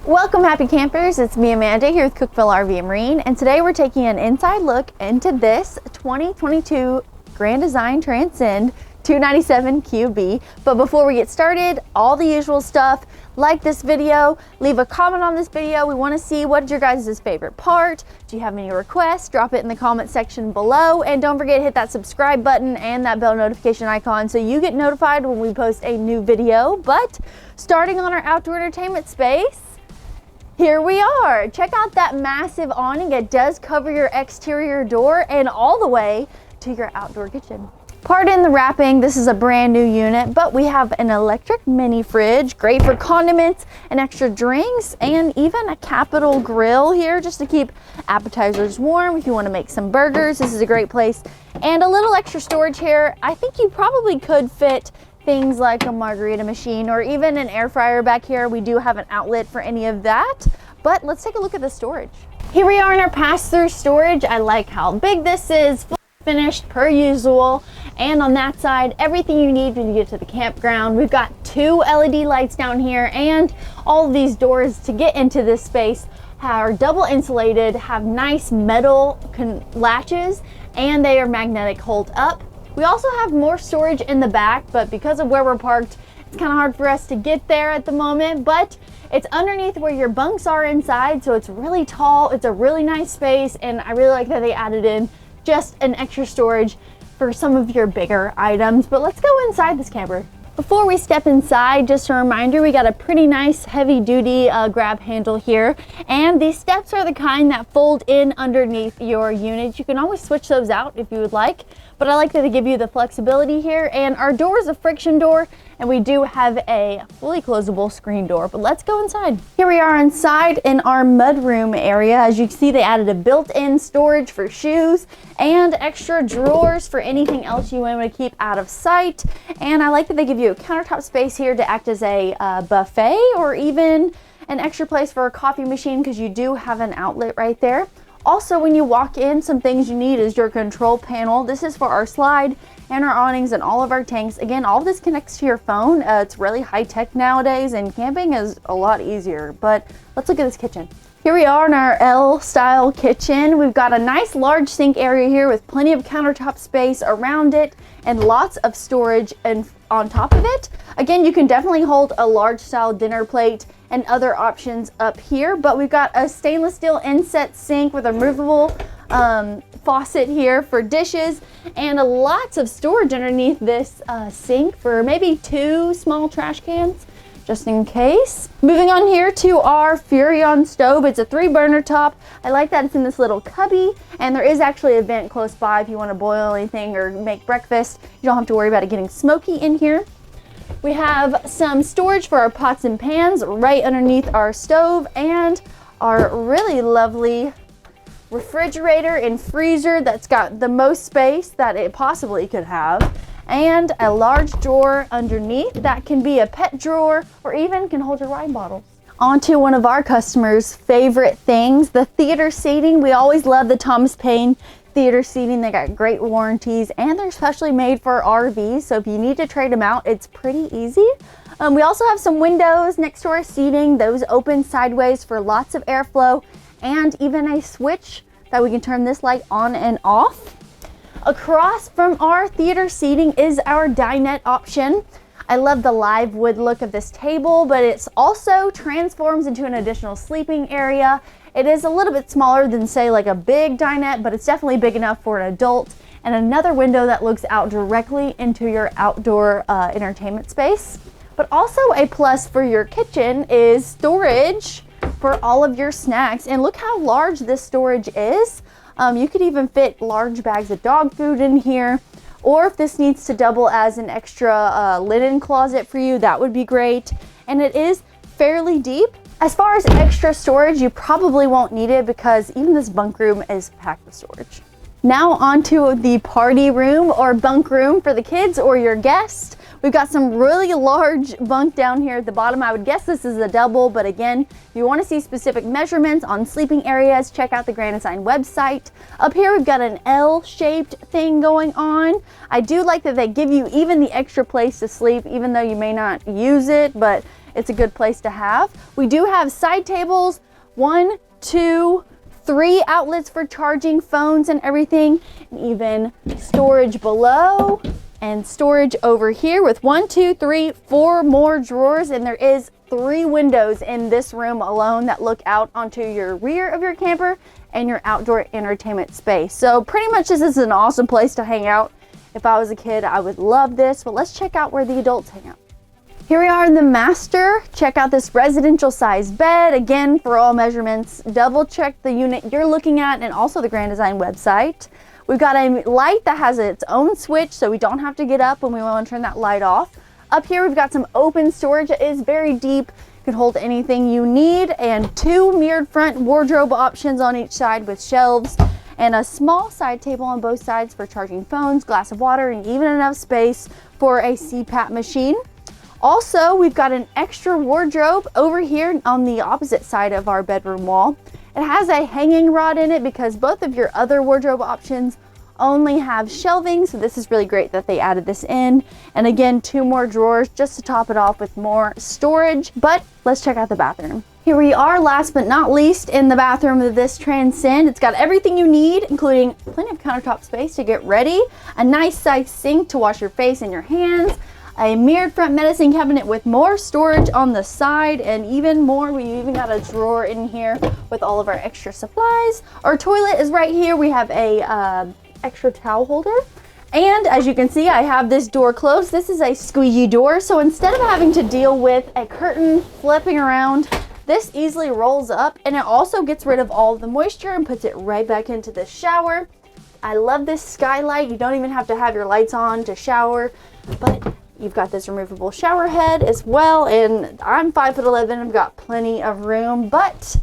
Welcome happy campers, it's me Amanda here with Cookeville RV and Marine, and today we're taking an inside look into this 2022 Grand Design Transcend 297QB. But before we get started, all the usual stuff, like this video, leave a comment on this video. We want to see what's your guys' favorite part. Do you have any requests? Drop it in the comment section below, and don't forget to hit that subscribe button and that bell notification icon so you get notified when we post a new video. But starting on our outdoor entertainment space, here we are. Check out that massive awning. It does cover your exterior door and all the way to your outdoor kitchen. Pardon the wrapping, this is a brand new unit, but we have an electric mini fridge, great for condiments and extra drinks, and even a capital grill here just to keep appetizers warm if you want to make some burgers. This is a great place. And a little extra storage here. I think you probably could fit things like a margarita machine or even an air fryer back here. We do have an outlet for any of that, but let's take a look at the storage. Here we are in our pass-through storage. I like how big this is, fully finished per usual. And on that side, everything you need when you get to the campground. We've got 2 LED lights down here, and all of these doors to get into this space are double insulated, have nice metal latches, and they are magnetic hold up. We also have more storage in the back, but because of where we're parked, it's kind of hard for us to get there at the moment, but it's underneath where your bunks are inside, so it's really tall. It's a really nice space, and I really like that they added in just an extra storage for some of your bigger items. But let's go inside this camper. Before we step inside, just a reminder, we got a pretty nice heavy duty grab handle here, and these steps are the kind that fold in underneath your unit. You can always switch those out if you would like, but I like that they give you the flexibility here. And our door is a friction door, and we do have a fully closable screen door. But let's go inside. Here we are inside in our mudroom area. As you can see, they added a built-in storage for shoes and extra drawers for anything else you want to keep out of sight. And I like that they give you a countertop space here to act as a buffet, or even an extra place for a coffee machine, because you do have an outlet right there. Also, when you walk in, some things you need is your control panel. This is for our slide and our awnings and all of our tanks. Again, all of this connects to your phone. It's really high tech nowadays, and camping is a lot easier. But let's look at this kitchen. Here we are in our L-style kitchen. We've got a nice large sink area here with plenty of countertop space around it and lots of storage and on top of it. Again, you can definitely hold a large style dinner plate and other options up here, but we've got a stainless steel inset sink with a removable faucet here for dishes, and lots of storage underneath this sink for maybe 2 small trash cans, just in case. Moving on here to our Furion Stove. It's a 3-burner top. I like that it's in this little cubby, and there is actually a vent close by if you want to boil anything or make breakfast. You don't have to worry about it getting smoky in here. We have some storage for our pots and pans right underneath our stove, and our really lovely refrigerator and freezer that's got the most space that it possibly could have, and a large drawer underneath that can be a pet drawer or even can hold your wine bottles. On to one of our customers' favorite things, the theater seating. We always love the Thomas Paine theater seating. They got great warranties, and they're specially made for RVs, so if you need to trade them out, it's pretty easy. We also have some windows next to our seating. Those open sideways for lots of airflow, and even a switch that we can turn this light on and off. Across from our theater seating is our dinette option. I love the live wood look of this table, but it's also transforms into an additional sleeping area. It is a little bit smaller than, say, like a big dinette, but it's definitely big enough for an adult. And another window that looks out directly into your outdoor entertainment space. But also a plus for your kitchen is storage for all of your snacks. And look how large this storage is. You could even fit large bags of dog food in here. Or if this needs to double as an extra linen closet for you, that would be great. And it is fairly deep. As far as extra storage, you probably won't need it because even this bunk room is packed with storage. Now onto the party room or bunk room for the kids or your guests. We've got some really large bunk down here at the bottom. I would guess this is a double, but again, if you want to see specific measurements on sleeping areas, check out the Grand Design website. Up here, we've got an L-shaped thing going on. I do like that they give you even the extra place to sleep, even though you may not use it, but it's a good place to have. We do have side tables, 1, 2, 3 outlets for charging phones and everything, and even storage below and storage over here with 1, 2, 3, 4 more drawers, and there is 3 windows in this room alone that look out onto your rear of your camper and your outdoor entertainment space. So pretty much this is an awesome place to hang out. If I was a kid, I would love this, but let's check out where the adults hang out. Here we are in the master. Check out this residential size bed. Again, for all measurements, double check the unit you're looking at and also the Grand Design website. We've got a light that has its own switch, so we don't have to get up when we want to turn that light off. Up here, we've got some open storage. It is very deep. You can hold anything you need, and 2 mirrored front wardrobe options on each side with shelves, and a small side table on both sides for charging phones, glass of water, and even enough space for a CPAP machine. Also, we've got an extra wardrobe over here on the opposite side of our bedroom wall. It has a hanging rod in it because both of your other wardrobe options only have shelving, so this is really great that they added this in. And again, 2 more drawers just to top it off with more storage. But let's check out the bathroom. Here we are, last but not least, in the bathroom of this Transcend. It's got everything you need, including plenty of countertop space to get ready, a nice size sink to wash your face and your hands, a mirrored front medicine cabinet with more storage on the side, and even more. We even got a drawer in here with all of our extra supplies. Our toilet is right here. We have a extra towel holder, and as you can see, I have this door closed. This is a squeegee door, so instead of having to deal with a curtain flipping around, this easily rolls up, and it also gets rid of all of the moisture and puts it right back into the shower. I love this skylight. You don't even have to have your lights on to shower, but you've got this removable shower head as well, and I'm 5'11". I've got plenty of room. But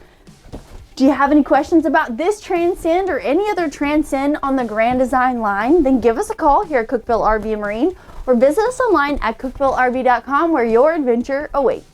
do you have any questions about this Transcend or any other Transcend on the Grand Design line? Then give us a call here at Cookeville RV and Marine, or visit us online at cookevilleRV.com, where your adventure awaits.